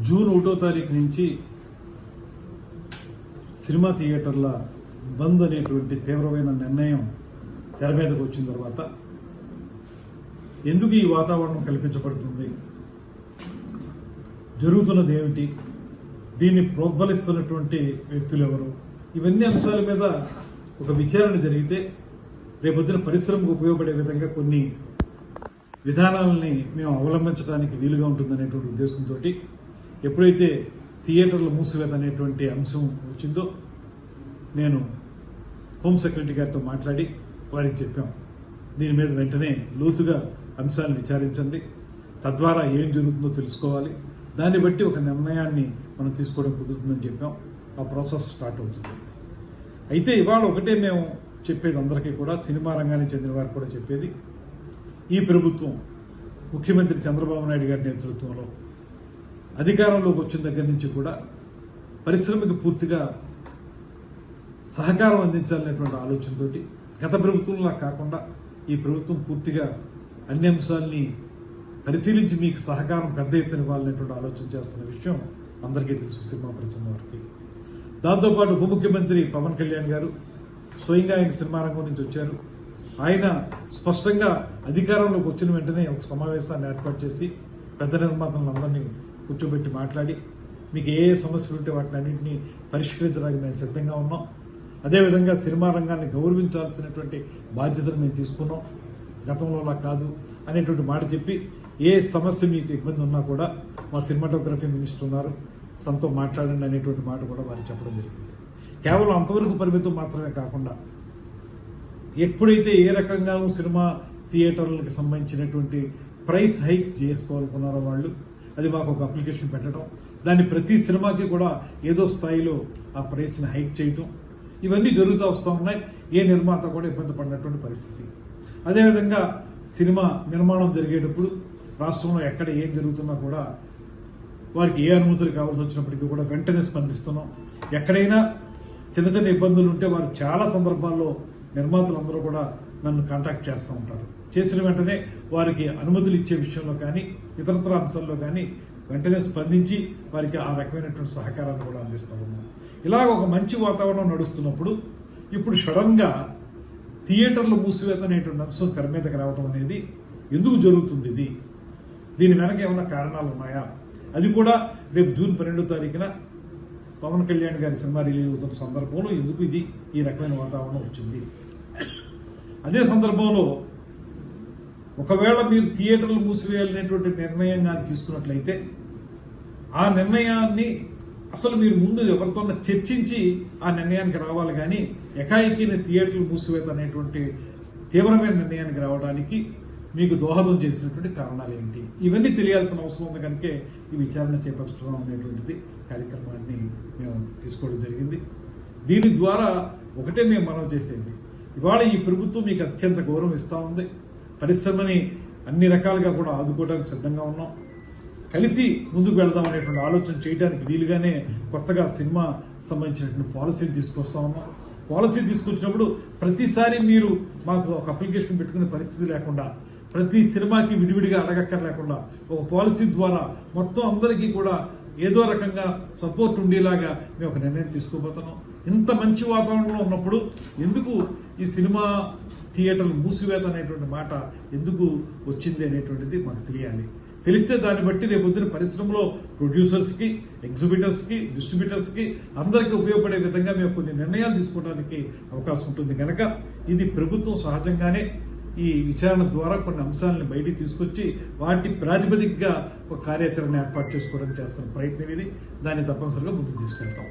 June 1వ తారీఖు నుంచి సినిమా థియేటర్ల బంద్ అనేటువంటి తీవ్రమైన నిర్ణయం తెర మీదకు వచ్చిన తర్వాత ఎందుకు ఈ వాతావరణం కల్పించబడుతుంది, జరుగుతున్నది ఏమిటి, దీన్ని ప్రోద్బలిస్తున్నటువంటి వ్యక్తులు ఎవరు, ఇవన్నీ అంశాల మీద ఒక విచారణ జరిగితే రేపొద్దున పరిశ్రమకు ఉపయోగపడే విధంగా కొన్ని విధానాలని మేము అవలంబించడానికి వీలుగా ఉంటుందనేటువంటి ఉద్దేశంతో ఎప్పుడైతే థియేటర్ల మూసివేత అనేటువంటి అంశం వచ్చిందో నేను హోమ్ సెక్రటరీ గారితో మాట్లాడి వారికి చెప్పాం, దీని మీద వెంటనే లోతుగా అంశాలను విచారించండి, తద్వారా ఏం జరుగుతుందో తెలుసుకోవాలి, దాన్ని బట్టి ఒక నిర్ణయాన్ని మనం తీసుకోవడం కుదురుతుందని చెప్పాం. ఆ ప్రాసెస్ స్టార్ట్ అవుతుంది. అయితే ఇవాళ ఒకటే మేము చెప్పేది అందరికీ కూడా, సినిమా రంగానికి చెందిన వారికి కూడా చెప్పేది, ఈ ప్రభుత్వం ముఖ్యమంత్రి చంద్రబాబు నాయుడు గారి నేతృత్వంలో అధికారంలోకి వచ్చిన దగ్గర నుంచి కూడా పరిశ్రమకి పూర్తిగా సహకారం అందించాలనేటువంటి ఆలోచనతో గత ప్రభుత్వంలా కాకుండా ఈ ప్రభుత్వం పూర్తిగా అన్ని అంశాలని పరిశీలించి మీకు సహకారం పెద్ద ఎత్తున ఇవ్వాలనేటువంటి ఆలోచన చేస్తున్న విషయం అందరికీ తెలుసు సినిమా పరిశ్రమ వారికి. దాంతోపాటు ఉప ముఖ్యమంత్రి పవన్ కళ్యాణ్ గారు స్వయంగా ఆయన సినిమా రంగం నుంచి వచ్చారు. ఆయన స్పష్టంగా అధికారంలోకి వచ్చిన వెంటనే ఒక సమావేశాన్ని ఏర్పాటు చేసి పెద్ద నిర్మాతలందరినీ కూర్చోబెట్టి మాట్లాడి మీకు ఏ సమస్యలు ఉంటే వాటిని అన్నింటినీ పరిష్కరించడానికి మేము సిద్ధంగా ఉన్నాం, అదేవిధంగా సినిమా రంగాన్ని గౌరవించాల్సినటువంటి బాధ్యతను మేము తీసుకున్నాం, గతంలోలా కాదు అనేటువంటి మాట చెప్పి ఏ సమస్య మీకు ఇబ్బంది ఉన్నా కూడా మా సినిమాటోగ్రఫీ మినిస్టర్ ఉన్నారు, తనతో మాట్లాడండి అనేటువంటి మాట కూడా వారు చెప్పడం జరిగింది. కేవలం అంతవరకు పరిమితం మాత్రమే కాకుండా ఎప్పుడైతే ఏ రకంగా సినిమా థియేటర్లకు సంబంధించినటువంటి ప్రైస్ హైక్ చేసుకోవాలనుకున్నారో వాళ్ళు, అది మాకు ఒక అప్లికేషన్ పెట్టడం, దాన్ని ప్రతి సినిమాకి కూడా ఏదో స్థాయిలో ఆ ప్రైస్ని హైక్ చేయటం, ఇవన్నీ జరుగుతూ వస్తూ ఉన్నాయి. ఏ నిర్మాత కూడా ఇబ్బంది పడినటువంటి పరిస్థితి. అదేవిధంగా సినిమా నిర్మాణం జరిగేటప్పుడు రాష్ట్రంలో ఎక్కడ ఏం జరుగుతున్నా కూడా వారికి ఏ అనుమతులు కావాల్సి వచ్చినప్పటికీ కూడా వెంటనే స్పందిస్తున్నాం. ఎక్కడైనా చిన్న చిన్న ఇబ్బందులు ఉంటే వారు చాలా సందర్భాల్లో నిర్మాతలందరూ కూడా నన్ను కాంటాక్ట్ చేస్తూ ఉంటారు. చేసిన వెంటనే వారికి అనుమతులు ఇచ్చే విషయంలో కానీ ఇతరత్ర అంశాల్లో కానీ వెంటనే స్పందించి వారికి ఆ రకమైనటువంటి సహకారాన్ని కూడా అందిస్తూ ఉన్నాం. ఇలాగ ఒక మంచి వాతావరణం నడుస్తున్నప్పుడు ఇప్పుడు సడన్గా థియేటర్ల మూసివేత అనేటువంటి అంశం తెర మీదకి రావడం అనేది ఎందుకు జరుగుతుంది? దీని వెనక ఏమైనా కారణాలు ఉన్నాయా? అది కూడా రేపు జూన్ 12వ తారీఖున పవన్ కళ్యాణ్ గారి సినిమా రిలీజ్ అవుతున్న సందర్భంలో ఎందుకు ఈ రకమైన వాతావరణం వచ్చింది? అదే సందర్భంలో ఒకవేళ మీరు థియేటర్లు మూసివేయాలనేటువంటి నిర్ణయం కానీ తీసుకున్నట్లయితే ఆ నిర్ణయాన్ని అసలు మీరు ముందు ఎవరితో చర్చించి ఆ నిర్ణయానికి రావాలి, కానీ ఎకాయికీని థియేటర్లు మూసివేత అనేటువంటి తీవ్రమైన నిర్ణయానికి రావడానికి మీకు దోహదం చేసినటువంటి కారణాలు ఏంటి, ఇవన్నీ తెలియాల్సిన అవసరం ఉంది. కనుక ఈ విచారణ చేపట్టడం అనేటువంటిది కార్యక్రమాన్ని మేము తీసుకోవడం జరిగింది. దీని ద్వారా ఒకటే మేము మనం చేసేది, ఇవాళ ఈ ప్రభుత్వం మీకు అత్యంత గౌరవం ఇస్తూ ఉంది, పరిశ్రమని అన్ని రకాలుగా కూడా ఆదుకోవడానికి సిద్ధంగా ఉన్నాం, కలిసి ముందుకు వెళదాం అనేటువంటి ఆలోచన చేయడానికి వీలుగానే కొత్తగా సినిమా సంబంధించినటువంటి పాలసీని తీసుకొస్తా ఉన్నాం. పాలసీ తీసుకొచ్చినప్పుడు ప్రతిసారి మీరు మాకు ఒక అప్లికేషన్ పెట్టుకునే పరిస్థితి లేకుండా, ప్రతి సినిమాకి విడివిడిగా అడగక్కర్లేకుండా ఒక పాలసీ ద్వారా మొత్తం అందరికీ కూడా ఏదో రకంగా సపోర్ట్ ఉండేలాగా మేము ఒక నిర్ణయం తీసుకోబోతున్నాం. ఇంత మంచి వాతావరణంలో ఉన్నప్పుడు ఎందుకు ఈ సినిమా థియేటర్లు మూసివేత అనేటువంటి మాట ఎందుకు వచ్చింది అనేటువంటిది మాకు తెలియాలి. తెలిస్తే దాన్ని బట్టి రేపొద్దున పరిశ్రమలో ప్రొడ్యూసర్స్కి, ఎగ్జిబిటర్స్కి, డిస్ట్రిబ్యూటర్స్కి అందరికీ ఉపయోగపడే విధంగా మేము కొన్ని నిర్ణయాలు తీసుకోవడానికి అవకాశం ఉంటుంది. కనుక ఇది ప్రభుత్వం సహజంగానే ఈ విచారణ ద్వారా కొన్ని అంశాలను బయటికి తీసుకొచ్చి వాటి ప్రాతిపదికగా ఒక కార్యాచరణ ఏర్పాటు చేసుకోవడానికి చేస్తున్న ప్రయత్నం ఇది. దాన్ని తప్పనిసరిగా ముందుకు తీసుకెళ్తాం.